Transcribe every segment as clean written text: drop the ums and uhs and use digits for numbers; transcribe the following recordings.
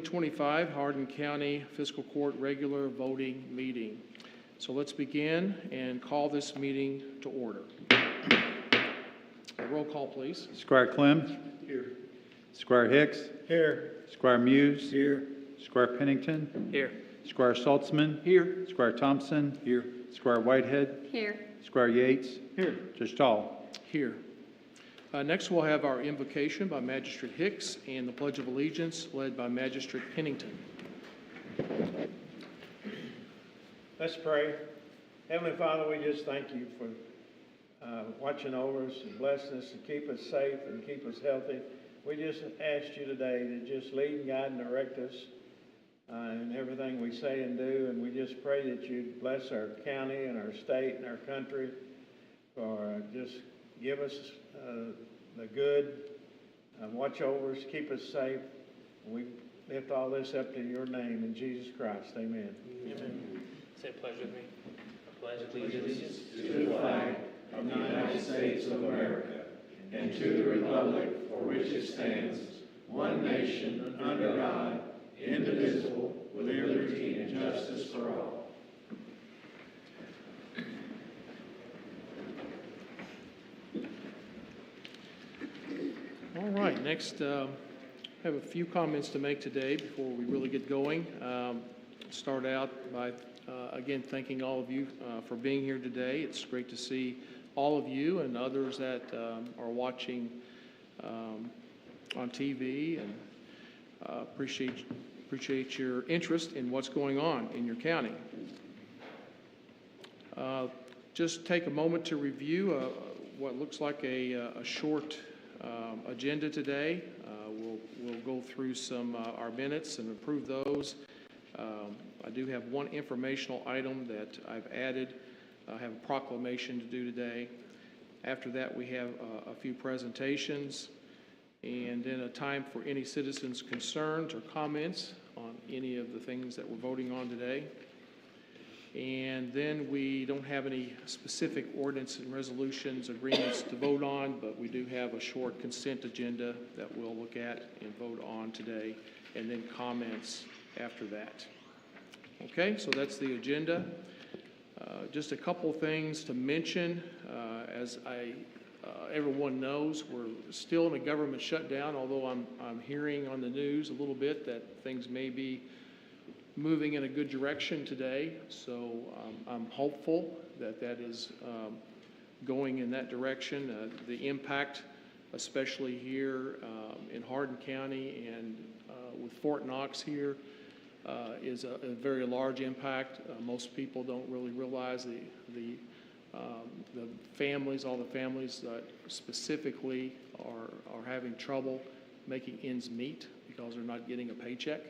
2025 Hardin County Fiscal Court regular voting meeting. So let's begin and call this meeting to order. A roll call, please. Squire Clem. Here. Squire Hicks. Here. Squire Muse. Here. Squire Pennington. Here. Squire Saltzman. Here. Squire Thompson. Here. Squire Whitehead. Here. Squire Yates. Here. Judge Tall. Here. Next, we'll have our invocation by Magistrate Hicks and the Pledge of Allegiance led by Magistrate Pennington. Let's pray. Heavenly Father, we just thank you for watching over us and blessing us and keep us safe and keep us healthy. We just ask you today to just lead and guide and direct us in everything we say and do. And we just pray that you bless our county and our state and our country, for just give us the good, watch over us, keep us safe. We lift all this up to your name in Jesus Christ. Amen. Amen. Say a pledge with me. I pledge allegiance to the flag of the United States of America and to the republic for which it stands, one nation, under God, indivisible, with liberty and justice for all. All right, next, I have a few comments to make today before we really get going. Start out by, again, thanking all of you for being here today. It's great to see all of you and others that are watching on TV, and appreciate your interest in what's going on in your county. Just take a moment to review what looks like a short agenda today. We'll go through some our minutes and approve those. I do have one informational item that I've added. I have a proclamation to do today. After that, we have a few presentations, and then a time for any citizens' concerns or comments on any of the things that we're voting on today. And then we don't have any specific ordinance and resolutions, agreements to vote on, but we do have a short consent agenda that we'll look at and vote on today, and then comments after that. Okay, so that's the agenda. Just a couple things to mention. As everyone knows, we're still in a government shutdown, although I'm hearing on the news a little bit that things may be moving in a good direction today, so I'm hopeful that that is going in that direction. The impact, especially here in Hardin County and with Fort Knox here, is a very large impact. Most people don't really realize the families, all the families that specifically are having trouble making ends meet because they're not getting a paycheck.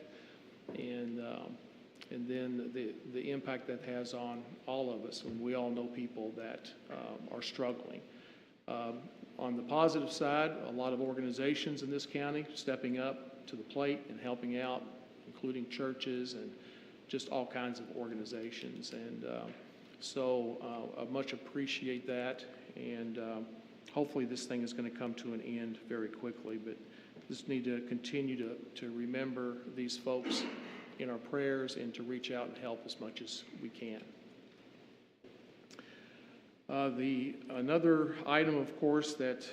And then the impact that has on all of us, and we all know people that are struggling. On the positive side, a lot of organizations in this county stepping up to the plate and helping out, including churches and just all kinds of organizations. And so I much appreciate that, and hopefully this thing is going to come to an end very quickly. But just need to continue to remember these folks in our prayers and to reach out and help as much as we can. Another item, of course, that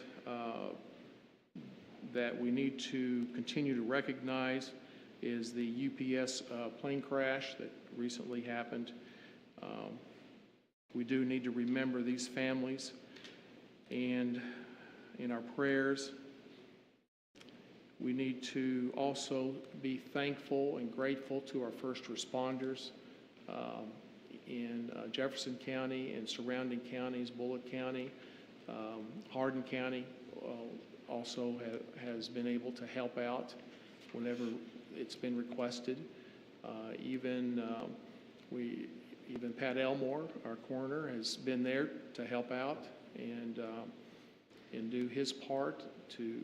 we need to continue to recognize is the UPS plane crash that recently happened. We do need to remember these families and in our prayers. We need to also be thankful and grateful to our first responders in Jefferson County and surrounding counties, Bullitt County, Hardin County also has been able to help out whenever it's been requested. Even Pat Elmore, our coroner, has been there to help out and do his part to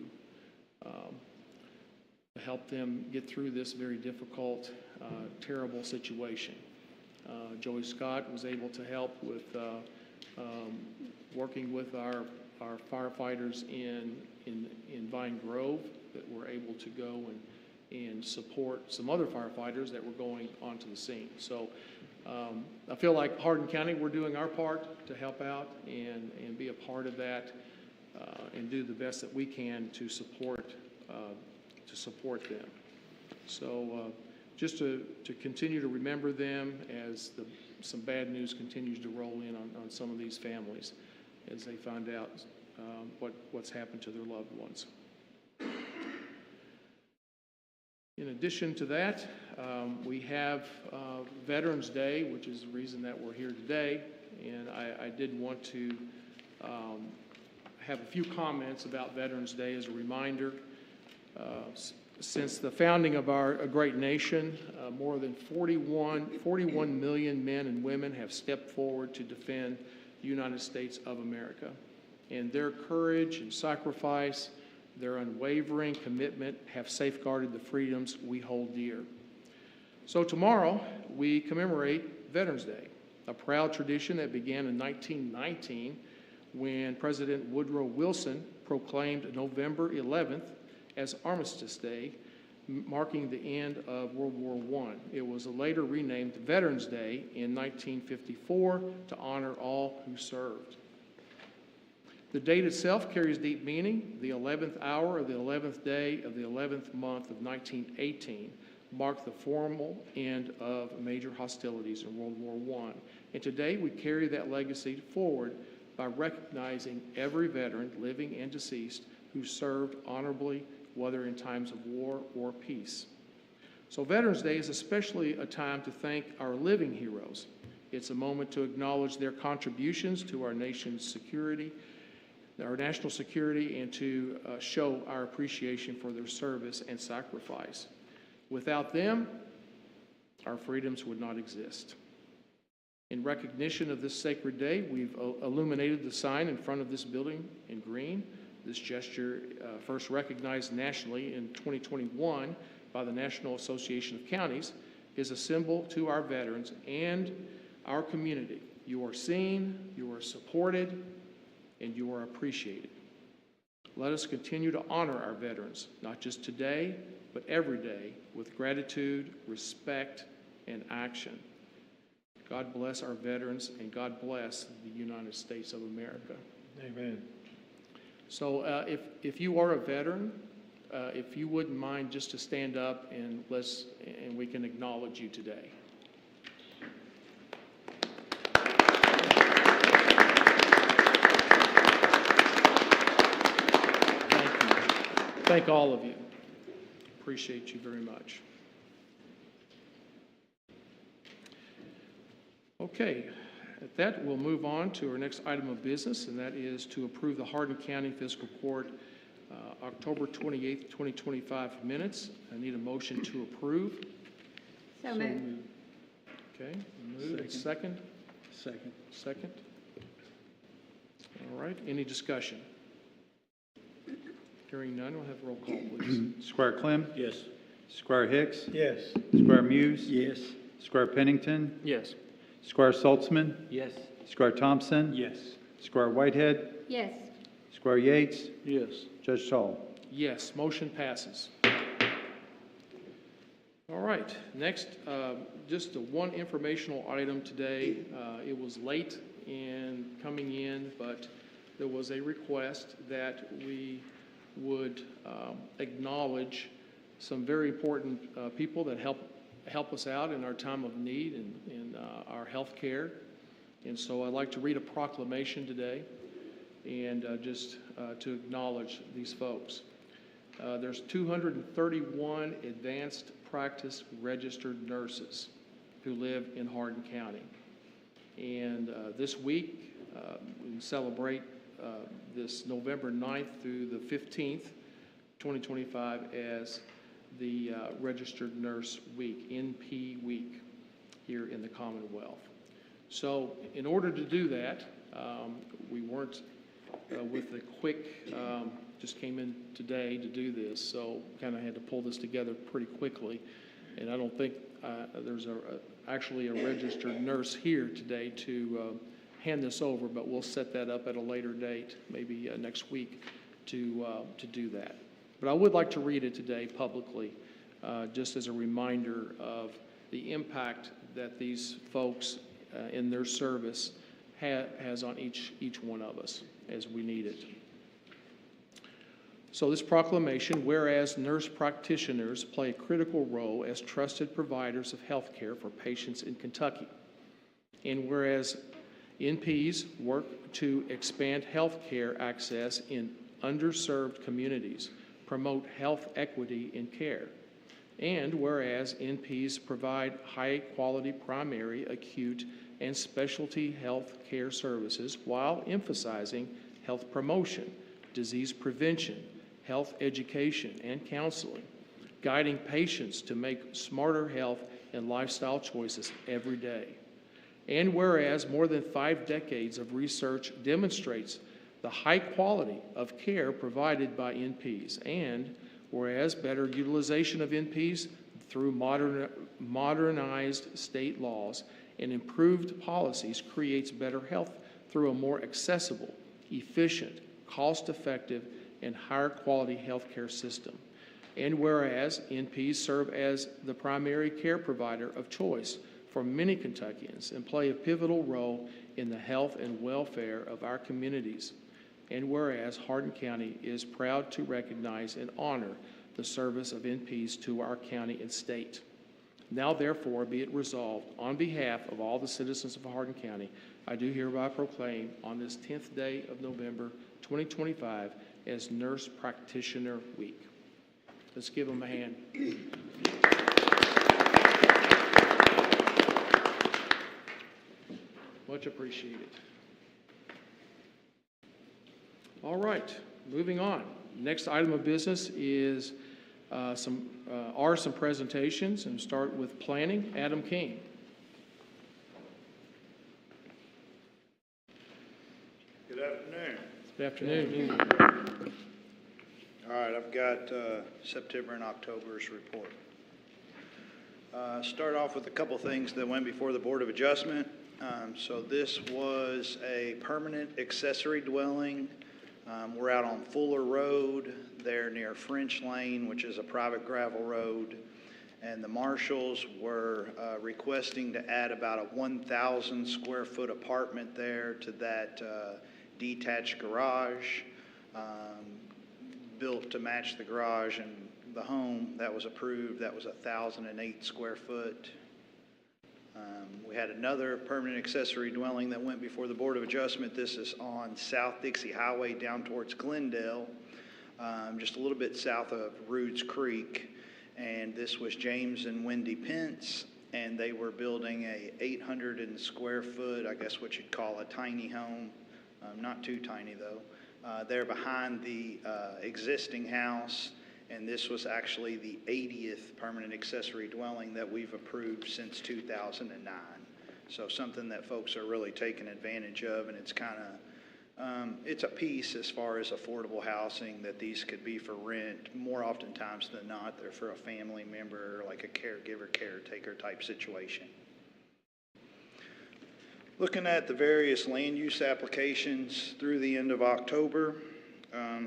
help them get through this very difficult, terrible situation. Joey Scott was able to help with working with our firefighters in Vine Grove that were able to go and support some other firefighters that were going onto the scene. So I feel like Hardin County, we're doing our part to help out and be a part of that and do the best that we can to support them. So just to continue to remember them as some bad news continues to roll in on some of these families as they find out what's happened to their loved ones. In addition to that, we have Veterans Day, which is the reason that we're here today, and I did want to have a few comments about Veterans Day as a reminder. Since the founding of our great nation, more than 41 million men and women have stepped forward to defend the United States of America. And their courage and sacrifice, their unwavering commitment have safeguarded the freedoms we hold dear. So tomorrow, we commemorate Veterans Day, a proud tradition that began in 1919 when President Woodrow Wilson proclaimed November 11th as Armistice Day, marking the end of World War I. It was later renamed Veterans Day in 1954 to honor all who served. The date itself carries deep meaning. The 11th hour of the 11th day of the 11th month of 1918 marked the formal end of major hostilities in World War I. And today we carry that legacy forward by recognizing every veteran, living and deceased, who served honorably, whether in times of war or peace. So Veterans Day is especially a time to thank our living heroes. It's a moment to acknowledge their contributions to our nation's security, our national security, and to show our appreciation for their service and sacrifice. Without them, our freedoms would not exist. In recognition of this sacred day, we've illuminated the sign in front of this building in green. This gesture, first recognized nationally in 2021 by the National Association of Counties, is a symbol to our veterans and our community. You are seen, you are supported, and you are appreciated. Let us continue to honor our veterans, not just today, but every day, with gratitude, respect, and action. God bless our veterans, and God bless the United States of America. Amen. So if you are a veteran, if you wouldn't mind just to stand up and we can acknowledge you today. Thank you. Thank all of you. Appreciate you very much. Okay. At that, we'll move on to our next item of business, and that is to approve the Hardin County Fiscal Court October 28th, 2025 minutes. I need a motion to approve. So moved. Okay, moved. Second? Second. Second. All right, any discussion? Hearing none, we'll have roll call, please. Squire Clem? Yes. Squire Hicks? Yes. Squire Muse? Yes. Squire Pennington? Yes. Squire Saltzman? Yes. Squire Thompson? Yes. Squire Whitehead? Yes. Squire Yates? Yes. Judge Tall? Yes, motion passes. All right, next, just one informational item today. It was late in coming in, but there was a request that we would acknowledge some very important people that help us out in our time of need and in our health care. And so I'd like to read a proclamation today and just to acknowledge these folks. There's 231 advanced practice registered nurses who live in Hardin County. And this week, we celebrate this November 9th through the 15th, 2025, as the Registered Nurse Week, NP Week, here in the Commonwealth. So in order to do that, we weren't with the quick, just came in today to do this, so kind of had to pull this together pretty quickly. And I don't think there's actually a registered nurse here today to hand this over, but we'll set that up at a later date, maybe next week, to do that. But I would like to read it today publicly just as a reminder of the impact that these folks in their service has on each one of us as we need it. So this proclamation, whereas nurse practitioners play a critical role as trusted providers of health care for patients in Kentucky, and whereas NPs work to expand health care access in underserved communities, promote health equity in care, and whereas NPs provide high-quality primary, acute, and specialty health care services while emphasizing health promotion, disease prevention, health education, and counseling, guiding patients to make smarter health and lifestyle choices every day. And whereas more than 5 decades of research demonstrates the high quality of care provided by NPs, and whereas better utilization of NPs through modernized state laws and improved policies creates better health through a more accessible, efficient, cost-effective, and higher quality healthcare system. And whereas NPs serve as the primary care provider of choice for many Kentuckians and play a pivotal role in the health and welfare of our communities. And whereas Hardin County is proud to recognize and honor the service of NPs to our county and state. Now therefore be it resolved on behalf of all the citizens of Hardin County, I do hereby proclaim on this 10th day of November 2025 as Nurse Practitioner Week. Let's give them a hand. Much appreciated. All right, moving on. Next item of business is some presentations, and start with planning. Adam King. Good afternoon. Good afternoon. All right, I've got September and October's report. Start off with a couple things that went before the Board of Adjustment. So this was a permanent accessory dwelling. We're out on Fuller Road there near French Lane, which is a private gravel road. And the marshals were requesting to add about a 1,000 square foot apartment there to that detached garage built to match the garage and the home that was approved. That was 1,008 square foot. We had another permanent accessory dwelling that went before the Board of Adjustment. This is on South Dixie Highway down towards Glendale, just a little bit south of Roods Creek. And this was James and Wendy Pence, and they were building a 800 square foot, I guess what you'd call a tiny home. Not too tiny though. They're behind the existing house. And this was actually the 80th permanent accessory dwelling that we've approved since 2009. So something that folks are really taking advantage of, and it's kind of, it's a piece as far as affordable housing that these could be for rent. More oftentimes than not, they're for a family member, like a caregiver, caretaker type situation. Looking at the various land use applications through the end of October,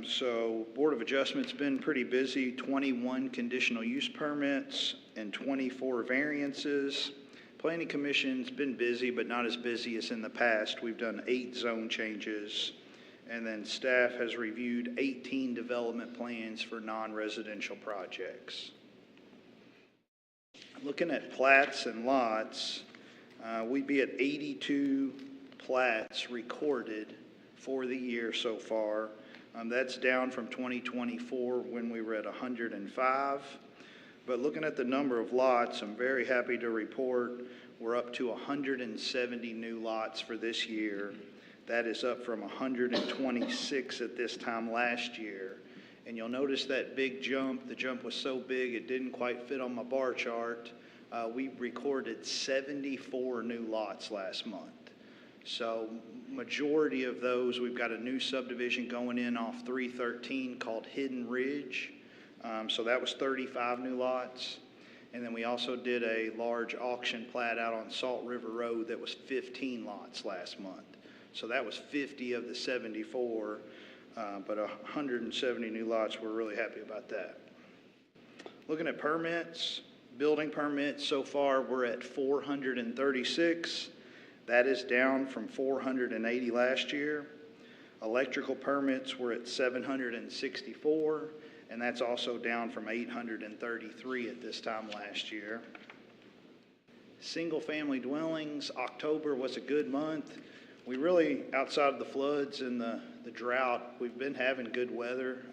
so Board of Adjustment's been pretty busy, 21 conditional use permits and 24 variances. Planning Commission's been busy, but not as busy as in the past. We've done 8 zone changes, and then staff has reviewed 18 development plans for non-residential projects. Looking at plats and lots, we'd be at 82 plats recorded for the year so far. That's down from 2024 when we were at 105. But looking at the number of lots, I'm very happy to report we're up to 170 new lots for this year. That is up from 126 at this time last year. And you'll notice that big jump. The jump was so big it didn't quite fit on my bar chart. We recorded 74 new lots last month. So majority of those, we've got a new subdivision going in off 313 called Hidden Ridge. So that was 35 new lots. And then we also did a large auction plat out on Salt River Road that was 15 lots last month. So that was 50 of the 74, but 170 new lots. We're really happy about that. Looking at permits, building permits, so far we're at 436. That is down from 480 last year. Electrical permits were at 764, and that's also down from 833 at this time last year. Single-family dwellings, October was a good month. We really, outside of the floods and the drought, we've been having good weather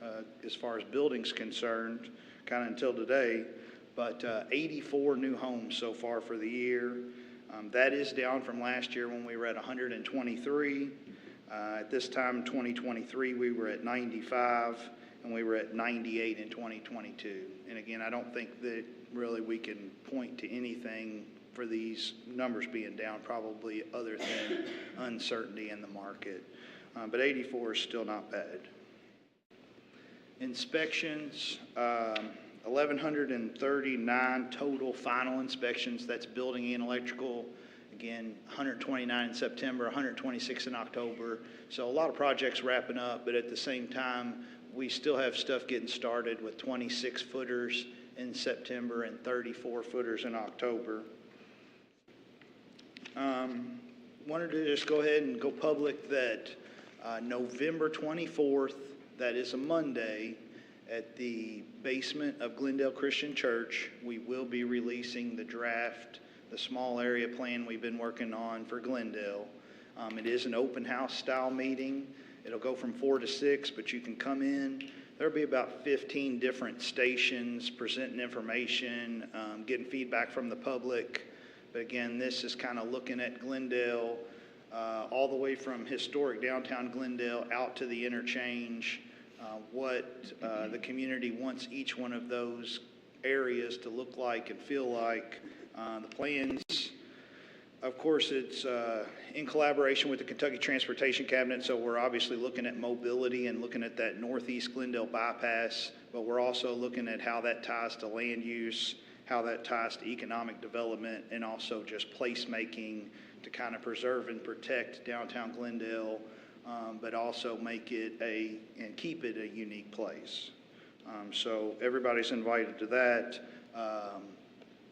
as far as buildings concerned, kind of until today. But 84 new homes so far for the year. That is down from last year when we were at 123. At this time in 2023, we were at 95, and we were at 98 in 2022. And again, I don't think that really we can point to anything for these numbers being down, probably other than uncertainty in the market. But 84 is still not bad. Inspections, 1,139 total final inspections. That's building and electrical. Again, 129 in September, 126 in October. So a lot of projects wrapping up, but at the same time, we still have stuff getting started with 26 footers in September and 34 footers in October. Wanted to just go ahead and go public that November 24th, that is a Monday, at the basement of Glendale Christian Church, we will be releasing the draft, the small area plan we've been working on for Glendale. It is an open house style meeting. It'll go from 4 to 6, but you can come in. There'll be about 15 different stations presenting information, getting feedback from the public. But again, this is kind of looking at Glendale, all the way from historic downtown Glendale out to the interchange, what the community wants each one of those areas to look like and feel like. The plans, of course, it's in collaboration with the Kentucky Transportation Cabinet, so we're obviously looking at mobility and looking at that northeast Glendale bypass, but we're also looking at how that ties to land use, how that ties to economic development, and also just placemaking to kind of preserve and protect downtown Glendale, but also make it and keep it a unique place. So everybody's invited to that.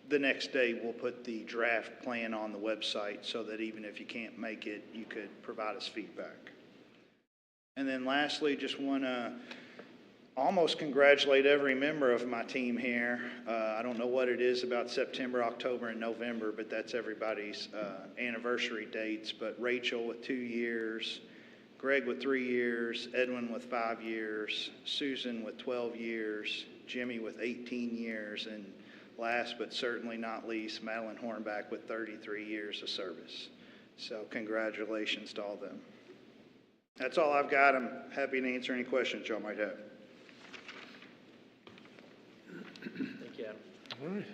The next day, we'll put the draft plan on the website so that even if you can't make it, you could provide us feedback. And then lastly, just want to almost congratulate every member of my team here. I don't know what it is about September, October, and November, but that's everybody's anniversary dates. But Rachel with 2 years, Greg with 3 years, Edwin with 5 years, Susan with 12 years, Jimmy with 18 years, and last but certainly not least, Madeline Hornback with 33 years of service. So congratulations to all of them. That's all I've got. I'm happy to answer any questions y'all might have. Thank you, Adam. All right.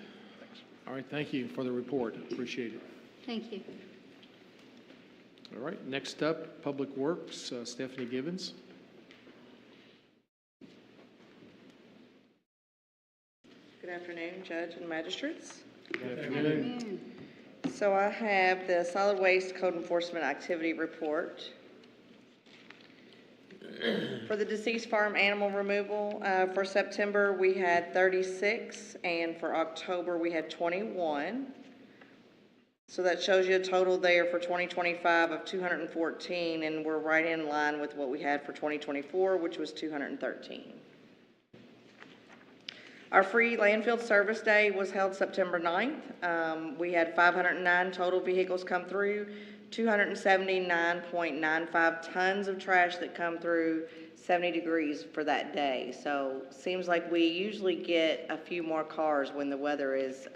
All right, thank you for the report. Appreciate it. Thank you. All right, next up, Public Works, Stephanie Gibbons. Good afternoon, Judge and Magistrates. Good afternoon. So I have the Solid Waste Code Enforcement Activity Report. For the deceased farm animal removal, for September we had 36, and for October we had 21. So that shows you a total there for 2025 of 214, and we're right in line with what we had for 2024, which was 213. Our free landfill service day was held September 9th. We had 509 total vehicles come through, 279.95 tons of trash that come through, 70 degrees for that day. So seems like we usually get a few more cars when the weather is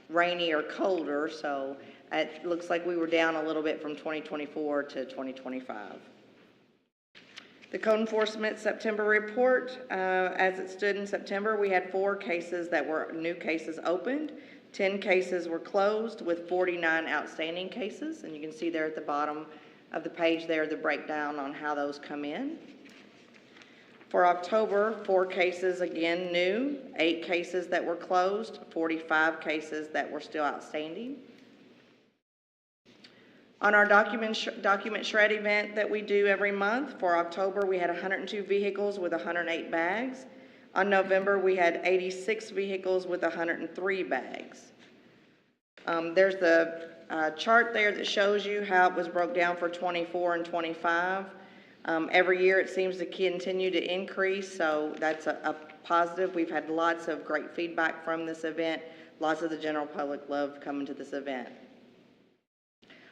rainy or colder. So it looks like we were down a little bit from 2024 to 2025. The Code Enforcement September report, as it stood in September, we had 4 cases that were new cases opened, 10 cases were closed with 49 outstanding cases, and you can see there at the bottom of the page there the breakdown on how those come in. For October, 4 cases again new, 8 cases that were closed, 45 cases that were still outstanding. On our document shred event that we do every month, for October we had 102 vehicles with 108 bags. On November, we had 86 vehicles with 103 bags. There's the chart there that shows you how it was broke down for 24 and 25. Every year it seems to continue to increase, so that's a positive. We've had lots of great feedback from this event. Lots of the general public love coming to this event.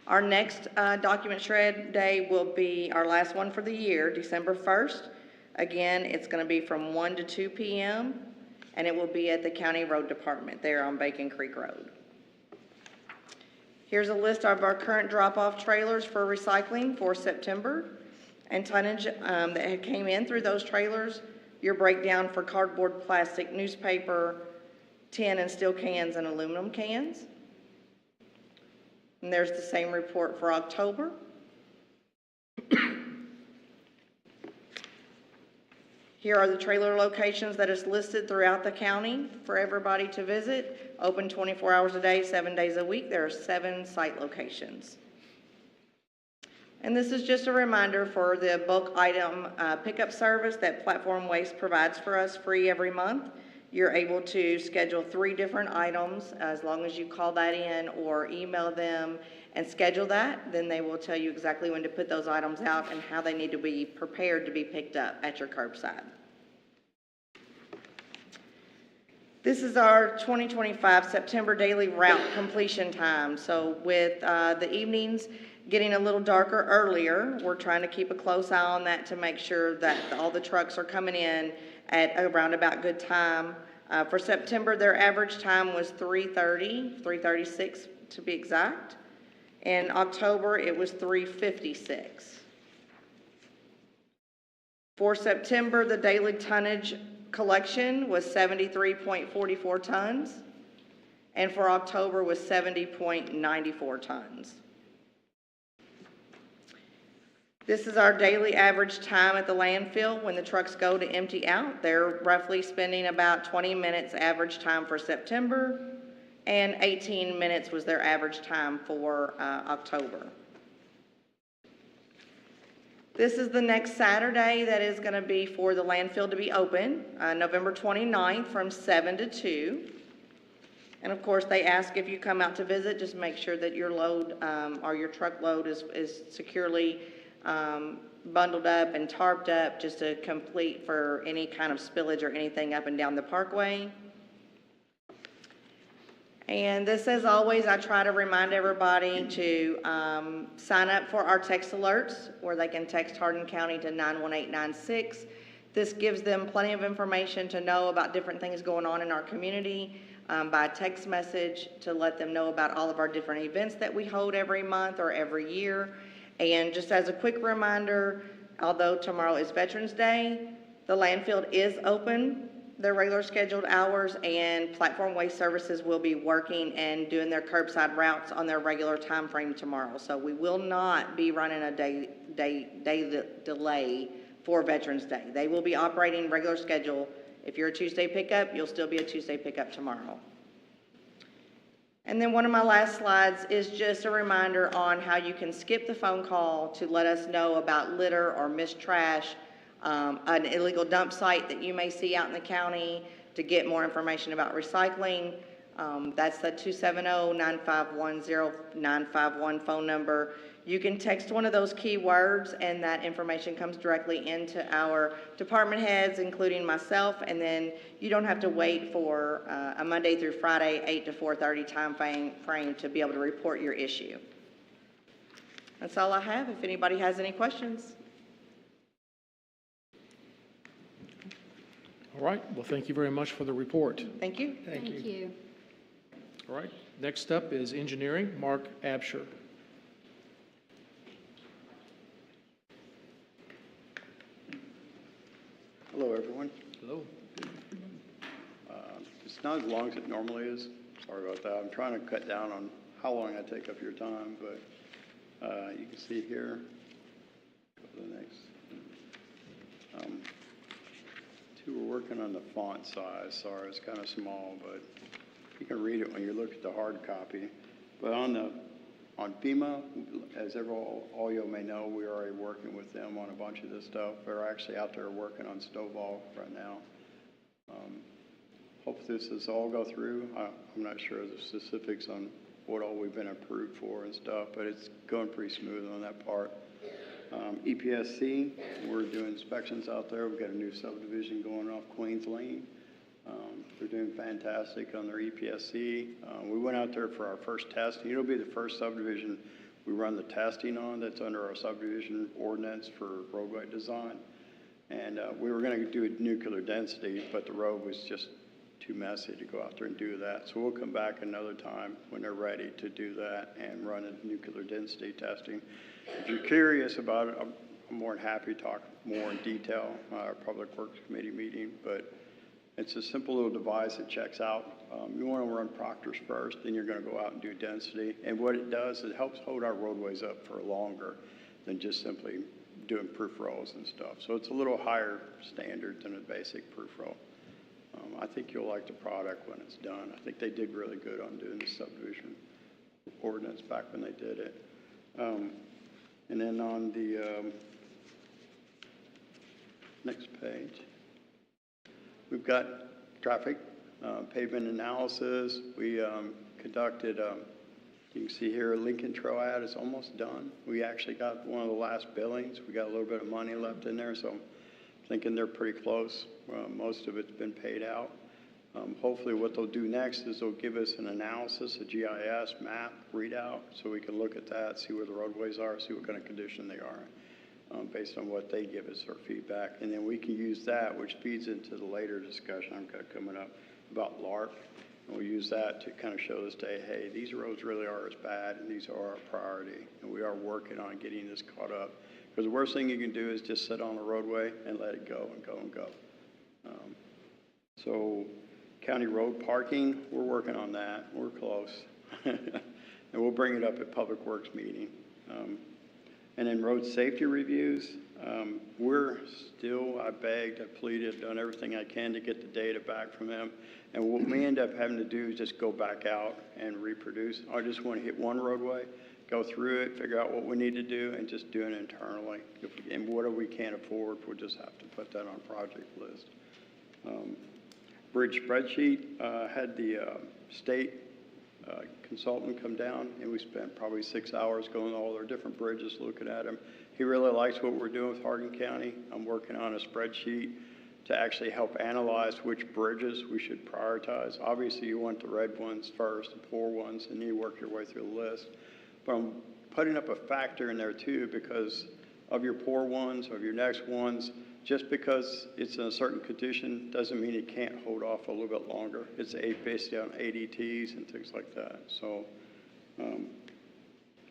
Our next document shred day will be our last one for the year, December 1st. Again, it's going to be from 1 to 2 p.m. and it will be at the County Road Department there on Bacon Creek Road. Here's a list of our current drop-off trailers for recycling for September and tonnage that had came in through those trailers. Your breakdown for cardboard, plastic, newspaper, tin and steel cans, and aluminum cans. And there's the same report for October. Here are the trailer locations that is listed throughout the county for everybody to visit. Open 24 hours a day, 7 days a week. There are 7 site locations. And this is just a reminder for the bulk item pickup service that Platform Waste provides for us free every month. You're able to schedule 3 different items as long as you call that in or email them and schedule that. Then they will tell you exactly when to put those items out and how they need to be prepared to be picked up at your curbside. This is our 2025 September daily route completion time. So with the evenings getting a little darker earlier, we're trying to keep a close eye on that to make sure that all the trucks are coming in at around about good time. For September, their average time was 3:36 to be exact. In October, it was 3:56. For September, the daily tonnage collection was 73.44 tons, and for October was 70.94 tons. This is our daily average time at the landfill when the trucks go to empty out. They're roughly spending about 20 minutes average time for September, and 18 minutes was their average time for October. This is the next Saturday that is going to be for the landfill to be open, November 29th from 7 to 2. And of course, they ask if you come out to visit, just make sure that your load or your truck load is securely bundled up and tarped up just to complete for any kind of spillage or anything up and down the parkway. And this, as always, I try to remind everybody to sign up for our text alerts where they can text Hardin County to 91896. This gives them plenty of information to know about different things going on in our community by text message to let them know about all of our different events that we hold every month or every year. And just as a quick reminder, although tomorrow is Veterans Day, the landfill is open their regular scheduled hours, and Platform Waste Services will be working and doing their curbside routes on their regular time frame tomorrow. So we will not be running a day delay for Veterans Day. They will be operating regular schedule. If you're a Tuesday pickup, you'll still be a Tuesday pickup tomorrow. And then one of my last slides is just a reminder on how you can skip the phone call to let us know about litter or missed trash, an illegal dump site that you may see out in the county, to get more information about recycling. That's the 270-951-0951 phone number. You can text one of those keywords and that information comes directly into our department heads, including myself, and then you don't have to wait for a Monday through Friday 8 to 4:30 time frame to be able to report your issue. That's all I have. If anybody has any questions. All right, well, thank you very much for the report. Thank you. Thank you. All right, next up is engineering, Mark Absher. Hello, everyone. Hello. It's not as long as it normally is. Sorry about that. I'm trying to cut down on how long I take up your time, but you can see here. Go to the next. We're working on the font size. Sorry, it's kind of small, but you can read it when you look at the hard copy. But on FEMA, as all you may know, we're already working with them on a bunch of this stuff. They're actually out there working on Stovall right now. Hope this is all go through. I'm not sure of the specifics on what all we've been approved for and stuff, but it's going pretty smooth on that part. EPSC, we're doing inspections out there. We've got a new subdivision going off Queens Lane. They're doing fantastic on their EPSC. We went out there for our first testing. It'll be the first subdivision we run the testing on that's under our subdivision ordinance for roadway design. And we were going to do a nuclear density, but the road was just too messy to go out there and do that. So we'll come back another time when they're ready to do that and run a nuclear density testing. If you're curious about it, I'm more than happy to talk more in detail at our Public Works Committee meeting, but it's a simple little device that checks out. You want to run proctors first, then you're going to go out and do density. And what it does, it helps hold our roadways up for longer than just simply doing proof rolls and stuff. So it's a little higher standard than a basic proof roll. I think you'll like the product when it's done. I think they did really good on doing the subdivision ordinance back when they did it. And then on the next page, we've got traffic pavement analysis. We conducted, you can see here, Lincoln Trail ad is almost done. We actually got one of the last billings. We got a little bit of money left in there, so I'm thinking they're pretty close. Most of it's been paid out. Hopefully what they'll do next is they'll give us an analysis, a GIS map readout, so we can look at that, see where the roadways are, see what kind of condition they are based on what they give us for feedback. And then we can use that, which feeds into the later discussion I've got coming up about LARP. And we'll use that to kind of show this day, hey, these roads really are as bad and these are our priority. And we are working on getting this caught up. Because the worst thing you can do is just sit on the roadway and let it go and go and go. So county road parking, we're working on that. We're close. And we'll bring it up at Public Works meeting. And then road safety reviews, we're still, I begged, I pleaded, done everything I can to get the data back from them. And what we end up having to do is just go back out and reproduce. I just want to hit one roadway, go through it, figure out what we need to do, and just do it internally. And whatever we can't afford, we'll just have to put that on project list. Bridge spreadsheet, had the state consultant come down, and we spent probably 6 hours going to all our different bridges, looking at them. He really likes what we're doing with Hardin County. I'm working on a spreadsheet to actually help analyze which bridges we should prioritize. Obviously, you want the red ones first, the poor ones, and you work your way through the list. But I'm putting up a factor in there too, because of your poor ones, of your next ones, just because it's in a certain condition doesn't mean it can't hold off a little bit longer. It's based on ADTs and things like that. So, and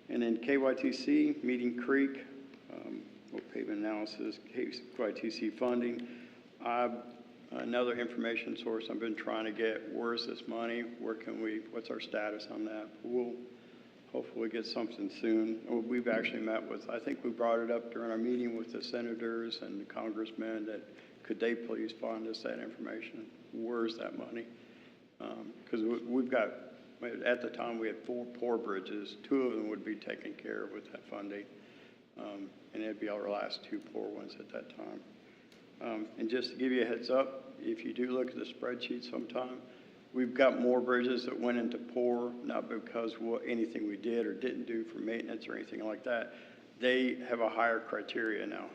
then KYTC, Meeting Creek, pavement analysis, KYTC funding. Another information source I've been trying to get, where's this money? Where can we, what's our status on that? We'll hopefully get something soon. We've actually met with, I think we brought it up during our meeting with the senators and the congressmen that could they please fund us that information? Where's that money? Because we've got, at the time we had 4 poor bridges, 2 of them would be taken care of with that funding. And it'd be our last 2 poor ones at that time. And just to give you a heads up, if you do look at the spreadsheet sometime, we've got more bridges that went into poor, not because anything we did or didn't do for maintenance or anything like that. They have a higher criteria now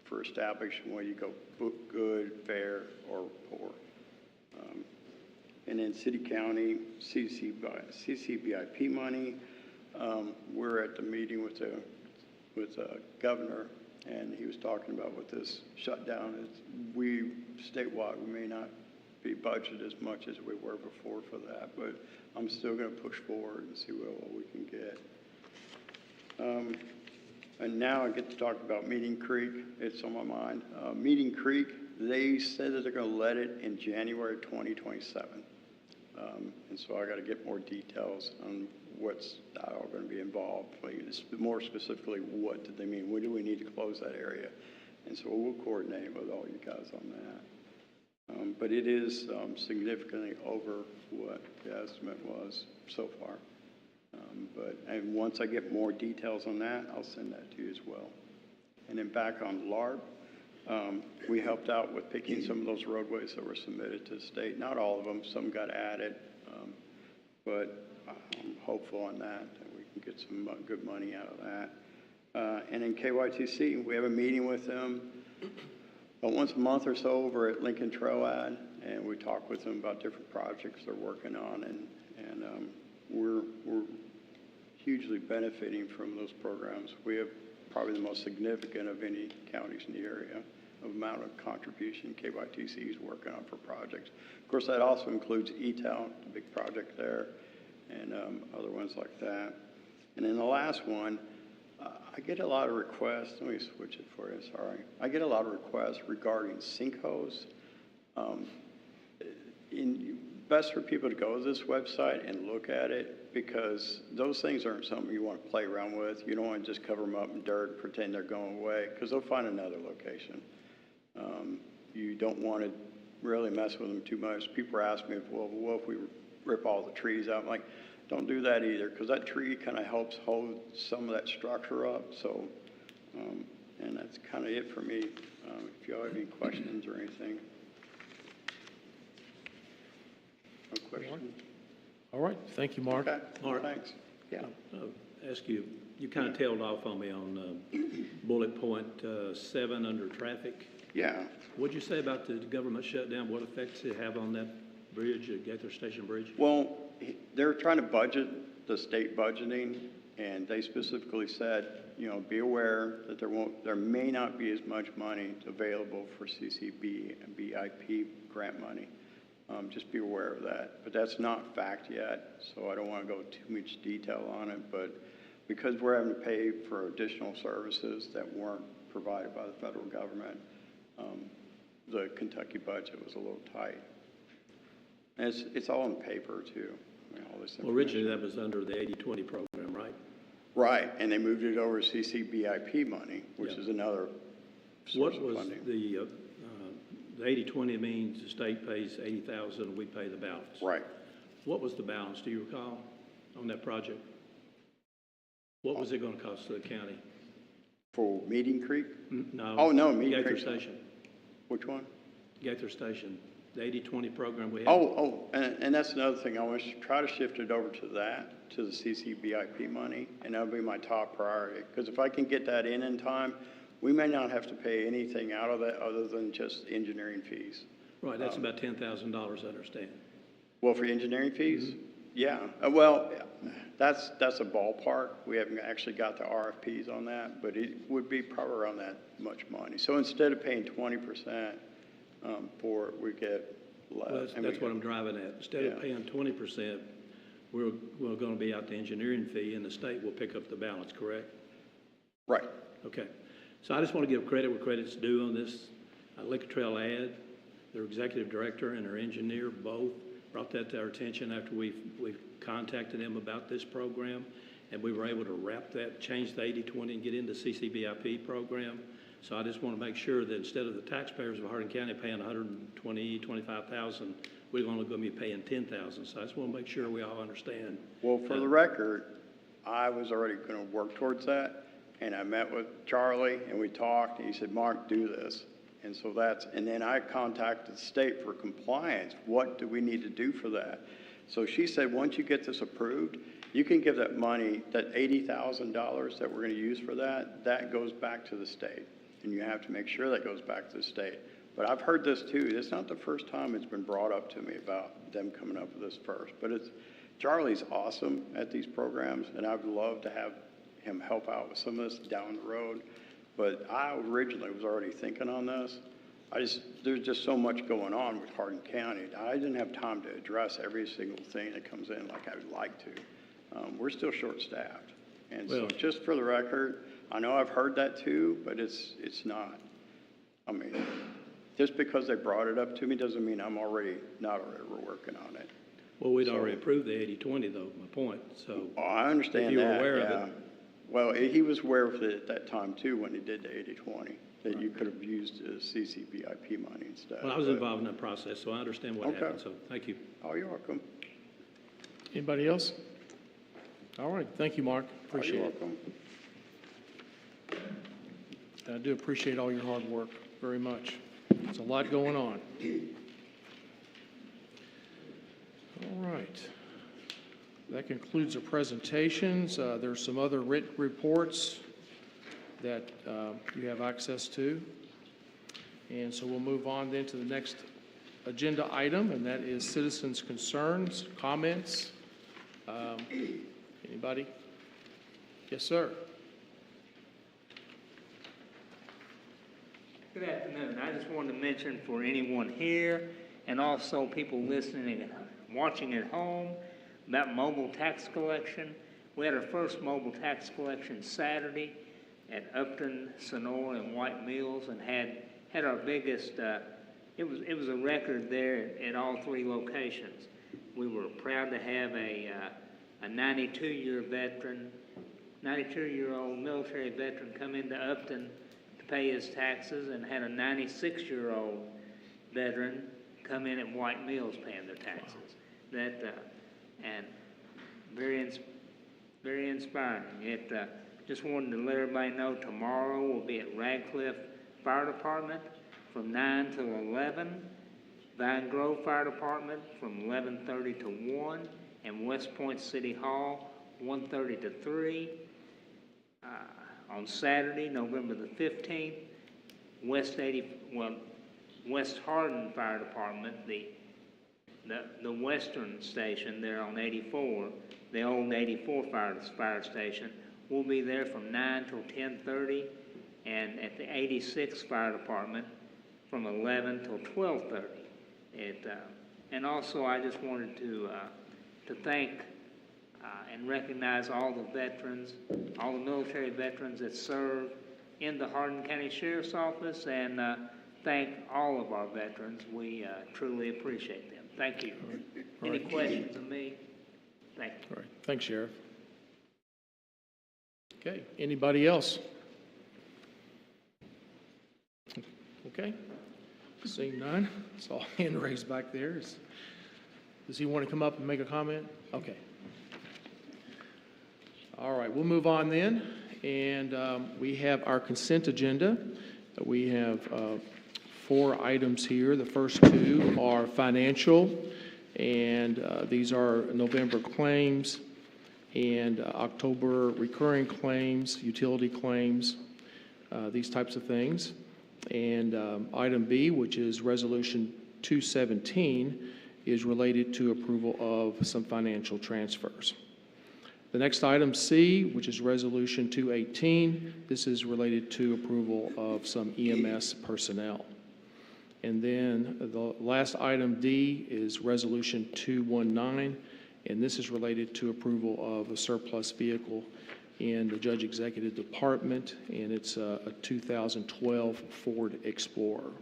for establishing whether you go good, fair, or poor. And then city, county, CCBIP money. We're at the meeting with the governor, and he was talking about with this shutdown, statewide, we may not be budgeted as much as we were before for that, but I'm still going to push forward and see what we can get. And now I get to talk about Meeting Creek. It's on my mind. Meeting Creek, they said that they're going to let it in January 2027. And so I got to get more details on what's all going to be involved. More specifically, what did they mean? When do we need to close that area? And so we'll coordinate with all you guys on that. But it is significantly over what the estimate was so far. And once I get more details on that, I'll send that to you as well. And then back on LARP, We helped out with picking some of those roadways that were submitted to the state. Not all of them, some got added, but I'm hopeful on that we can get some good money out of that. And in KYTC, we have a meeting with them once a month or so over at Lincoln Trailhead, and we talk with them about different projects they're working on, and we're hugely benefiting from those programs. We have probably the most significant of any counties in the area of amount of contribution KYTC is working on for projects. Of course, that also includes ETOWN, the big project there, and other ones like that. And then the last one, I get a lot of requests. Let me switch it for you, sorry. I get a lot of requests regarding sinkholes. Best for people to go to this website and look at it, because those things aren't something you want to play around with. You don't want to just cover them up in dirt and pretend they're going away, because they'll find another location. You don't want to really mess with them too much. People are asking me, well, what if we rip all the trees out? I'm like, don't do that either, because that tree kind of helps hold some of that structure up. So, and that's kind of it for me. If you all have any questions or anything. No questions? All right, thank you, Mark. Okay, Mark. thanks. Yeah. Ask you, you kind of tailed off on me on bullet point 7 under traffic. Yeah. What'd you say about the government shutdown? What effects it have on that bridge, Gaither Station Bridge? Well, they're trying to budget the state budgeting, and they specifically said, you know, be aware that there may not be as much money available for CCB and BIP grant money. Just be aware of that. But that's not fact yet, so I don't want to go too much detail on it. But because we're having to pay for additional services that weren't provided by the federal government, the Kentucky budget was a little tight. And it's all in paper, too. I mean, all this Well, originally that was under the 80-20 program, right? Right, and they moved it over to CCBIP money, which is another source of funding. The 80-20 means the state pays 80,000 and we pay the balance. Right. What was the balance, do you recall, on that project? What was it going to cost to the county? For Meeting Creek? No. Oh, no, Meeting Gaither Creek. Station. Which one? Gaither Station, the 80-20 program we had. And that's another thing. I want to try to shift it over to that, to the CCBIP money, and that'll be my top priority. Because if I can get that in time, we may not have to pay anything out of that other than just engineering fees. Right, that's about $10,000, I understand. Well, for engineering fees? Yeah. That's a ballpark. We haven't actually got the RFPs on that, but it would be probably around that much money. So instead of paying 20% for it, we get less. Well, that's what I'm driving at. Instead of paying 20%, we're going to be out the engineering fee, and the state will pick up the balance, correct? Right. Okay. So I just want to give credit where credit's due on this Liquor Trail ad. Their executive director and their engineer both brought that to our attention after we contacted them about this program, and we were able to wrap that, change the 80-20 and get into CCBIP program. So I just want to make sure that instead of the taxpayers of Hardin County paying $125,000, we're only going to be paying $10,000. So I just want to make sure we all understand. Well, for the record, I was already going to work towards that, and I met with Charlie, and we talked, and he said, Mark, do this. And so and then I contacted the state for compliance. What do we need to do for that? So she said, once you get this approved, you can give that money, that $80,000 that we're going to use for that goes back to the state. And you have to make sure that goes back to the state. But I've heard this too. It's not the first time it's been brought up to me about them coming up with this first. But Charlie's awesome at these programs, and I'd love to have him help out with some of this down the road. But I originally was already thinking on this. There's just so much going on with Hardin County. I didn't have time to address every single thing that comes in like I would like to. We're still short-staffed. And so just for the record, I know I've heard that too, but it's not. I mean, just because they brought it up to me doesn't mean I'm not already working on it. Well, we'd already approved the 80-20 though, my point, so. Oh, I understand that. If you were aware of it. Well, he was aware of it at that time too when he did the 80-20, that you could have used CCBIP money instead. Well, I was involved in that process, so I understand what happened, so thank you. Oh, you're welcome. Anybody else? All right, thank you, Mark. Appreciate it. You're welcome. I do appreciate all your hard work. very much. There's a lot going on. All right. That concludes the presentations. There's some other written reports that you have access to. And so we'll move on then to the next agenda item, and that is citizens' concerns, comments. Anybody? Yes, sir. Good afternoon. I just wanted to mention for anyone here and also people listening and watching at home about mobile tax collection. We had our first mobile tax collection Saturday at Upton, Sonora, and White Mills, and had our biggest. It was a record there at all three locations. We were proud to have a 92-year-old military veteran come into Upton to pay his taxes, and had a 96-year-old veteran come in at White Mills paying their taxes. That and very inspiring. Just wanted to let everybody know tomorrow we'll be at Radcliffe Fire Department from 9 to 11, Vine Grove Fire Department from 11:30 to 1, and West Point City Hall 1:30 to 3. On Saturday, November the 15th, West Hardin Fire Department, the western station there on 84, the old 84 fire station, will be there from 9 till 10:30, and at the 86 Fire Department from 11 till 12:30. And also, I just wanted to thank and recognize all the veterans, all the military veterans that serve in the Hardin County Sheriff's Office, and thank all of our veterans. We truly appreciate them. Thank you. All Any right. questions of me? Thank you. All right. Thanks, Sheriff. Okay. Anybody else? Okay. Seeing none. Saw a hand raised back there. Does he want to come up and make a comment? Okay. All right. We'll move on then. And we have our consent agenda. We have 4 items here. The first 2 are financial, and these are November claims and October recurring claims, utility claims, these types of things. And item B, which is Resolution 217, is related to approval of some financial transfers. The next item, C, which is Resolution 218, this is related to approval of some EMS personnel. And then the last item, D, is Resolution 219, and this is related to approval of a surplus vehicle in the Judge Executive Department, and it's a 2012 Ford Explorer.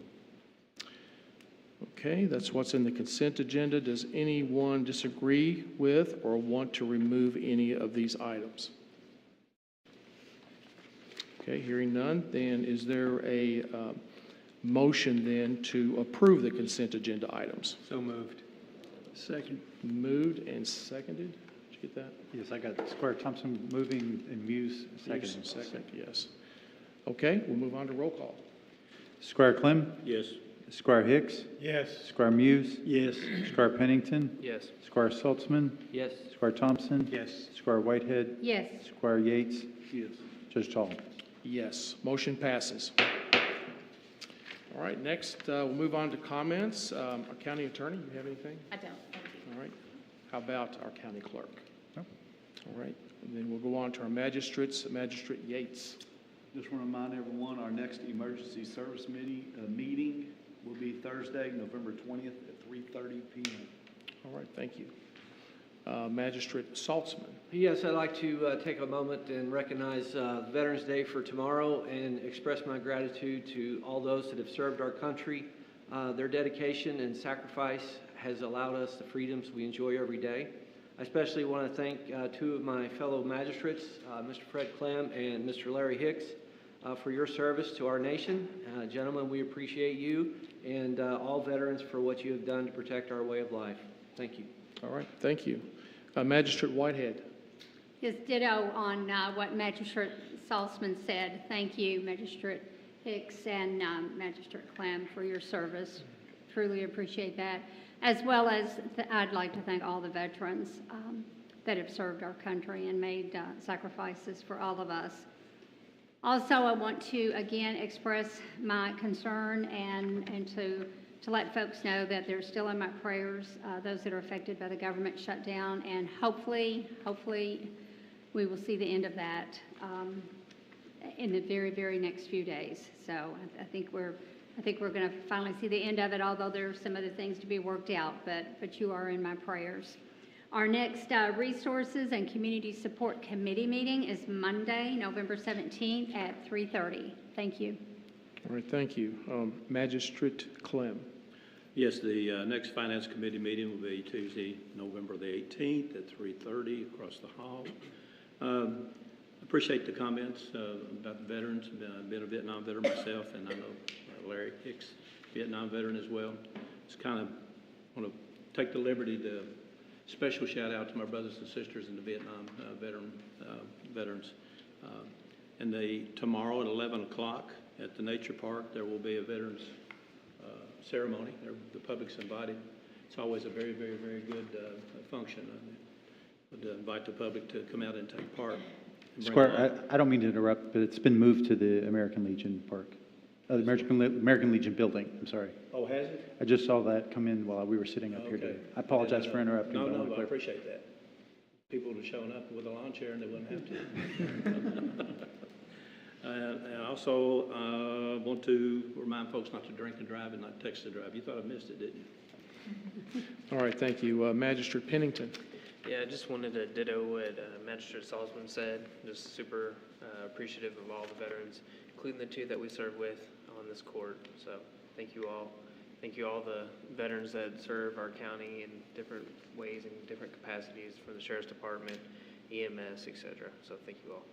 Okay, that's what's in the consent agenda. Does anyone disagree with or want to remove any of these items? Okay, hearing none, then is there a motion then to approve the consent agenda items? So moved. Second. Moved and seconded. Did you get that? Yes, I got Squire Thompson moving and Muse second. Second, yes. Okay, we'll move on to roll call. Squire Clem, Yes. Squire Hicks, Yes. Squire Muse, Yes. Squire Pennington, Yes. Squire Saltzman, Yes. Squire Thompson, Yes. Squire Whitehead, Yes. Squire Yates, Yes. Judge Tall. Yes, motion passes. All right, next we'll move on to comments. Our county attorney, you have anything? I don't, thank you. All right. How about our county clerk? No. All right, and then we'll go on to our magistrates. Magistrate Yates. Just want to remind everyone, our next emergency service meeting will be Thursday, November 20th at 3:30 p.m. All right, thank you. Magistrate Saltzman. Yes, I'd like to take a moment and recognize Veterans Day for tomorrow and express my gratitude to all those that have served our country. Their dedication and sacrifice has allowed us the freedoms we enjoy every day. I especially want to thank 2 of my fellow magistrates, Mr. Fred Clem and Mr. Larry Hicks, for your service to our nation. Gentlemen, we appreciate you and all veterans for what you have done to protect our way of life. Thank you. All right, thank you. Magistrate Whitehead. Just ditto on what Magistrate Saltzman said. Thank you, Magistrate Hicks and Magistrate Clem for your service. Truly appreciate that. As well as I'd like to thank all the veterans that have served our country and made sacrifices for all of us. Also, I want to again express my concern and to let folks know that they're still in my prayers, those that are affected by the government shutdown, and hopefully we will see the end of that in the very, very next few days. So I think we're going to finally see the end of it, although there are some other things to be worked out, but you are in my prayers. Our next Resources and Community Support Committee meeting is Monday, November 17th at 3:30. Thank you. All right, thank you. Magistrate Clem. Yes, the next Finance Committee meeting will be Tuesday, November the 18th at 3:30 across the hall. Appreciate the comments about the veterans. I've been a Vietnam veteran myself, and I know Larry Hicks, Vietnam veteran as well. Just kind of want to take the liberty to special shout out to my brothers and sisters in the Vietnam veterans. And tomorrow at 11 o'clock at the Nature Park, there will be a veterans ceremony. The public's invited. It's always a very, very, very good function. I would invite the public to come out and take part. Square, I don't mean to interrupt, but it's been moved to the American Legion Park. The American Legion building, I'm sorry. Oh, has it? I just saw that come in while we were sitting up here today. I apologize for interrupting. No, I appreciate that. People are showing up with a lawn chair and they wouldn't have to. And I also want to remind folks not to drink and drive and not text and drive. You thought I missed it, didn't you? All right, thank you. Magistrate Pennington. Yeah, I just wanted to ditto what Magistrate Salzman said. Just super appreciative of all the veterans, including the two that we serve with on this court. So thank you all. Thank you all the veterans that serve our county in different ways and different capacities for the Sheriff's Department, EMS, etc. So thank you all.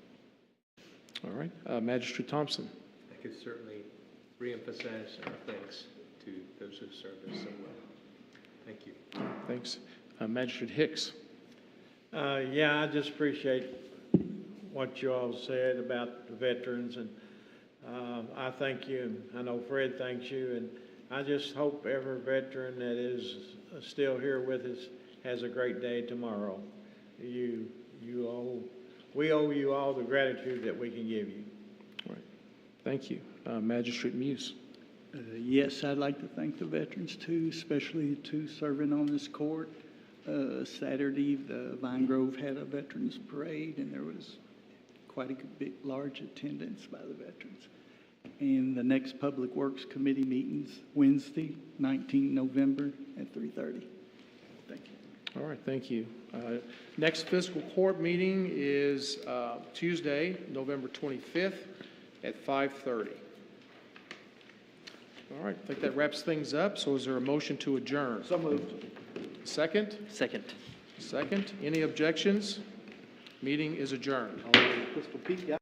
All right, Magistrate Thompson. I could certainly reemphasize our thanks to those who served us so well. Thank you. Thanks. Magistrate Hicks. Yeah, I just appreciate what you all said about the veterans, and I thank you, and I know Fred thanks you, and I just hope every veteran that is still here with us has a great day tomorrow. We owe you all the gratitude that we can give you. All right. Thank you. Magistrate Muse. Yes, I'd like to thank the veterans too, especially two serving on this court. Saturday, the Vine Grove had a veterans parade, and there was quite a big, large attendance by the veterans. And the next Public Works Committee meetings Wednesday, 19 November at 3:30. Thank you. All right, thank you. Next fiscal court meeting is Tuesday, November 25th at 5:30. All right, I think that wraps things up. So is there a motion to adjourn? So moved. Second? Second. Second. Any objections? Meeting is adjourned. Pistol Pete, yeah.